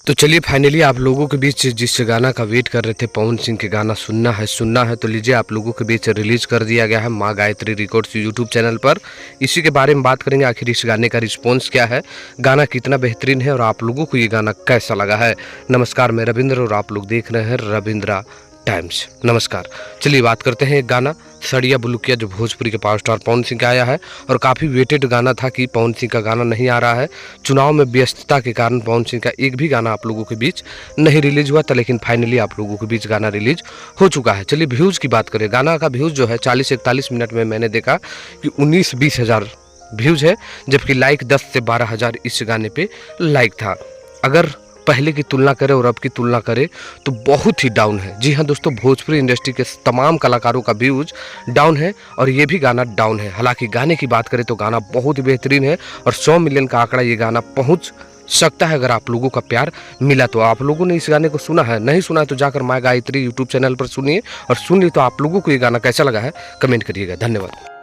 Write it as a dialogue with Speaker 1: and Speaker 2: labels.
Speaker 1: तो चलिए फाइनली आप लोगों के बीच जिस गाना का वेट कर रहे थे, पवन सिंह के गाना सुनना है तो लीजिए आप लोगों के बीच रिलीज कर दिया गया है माँ गायत्री रिकॉर्ड्स यूट्यूब चैनल पर। इसी के बारे में बात करेंगे, आखिर इस गाने का रिस्पॉन्स क्या है, गाना कितना बेहतरीन है और आप लोगों को ये गाना कैसा लगा है। नमस्कार, मैं रविंद्र और आप लोग देख रहे हैं रविंद्रा टाइम्स। नमस्कार, चलिए बात करते हैं। एक गाना सड़िया बुलुकिया जो भोजपुरी के पावर स्टार पवन सिंह का आया है और काफ़ी वेटेड गाना था कि पवन सिंह का गाना नहीं आ रहा है। चुनाव में व्यस्तता के कारण पवन सिंह का एक भी गाना आप लोगों के बीच नहीं रिलीज हुआ था, लेकिन फाइनली आप लोगों के बीच गाना रिलीज हो चुका है। चलिए व्यूज़ की बात करें। गाना का व्यूज़ जो है 40-41 मिनट में मैंने देखा कि 19-20 हज़ार व्यूज़ है, जबकि लाइक 10 से 12 हज़ार इस गाने पे लाइक था। अगर पहले की तुलना करें और अब की तुलना करें तो बहुत ही डाउन है। जी हाँ दोस्तों, भोजपुरी इंडस्ट्री के तमाम कलाकारों का व्यूज डाउन है और ये भी गाना डाउन है। हालांकि गाने की बात करें तो गाना बहुत ही बेहतरीन है और 100 मिलियन का आंकड़ा ये गाना पहुंच सकता है अगर आप लोगों का प्यार मिला तो। आप लोगों ने इस गाने को सुना है, नहीं सुना है तो जाकर माँ गायत्री यूट्यूब चैनल पर सुनिए और सुन ली तो आप लोगों को ये गाना कैसा लगा है कमेंट करिएगा। धन्यवाद।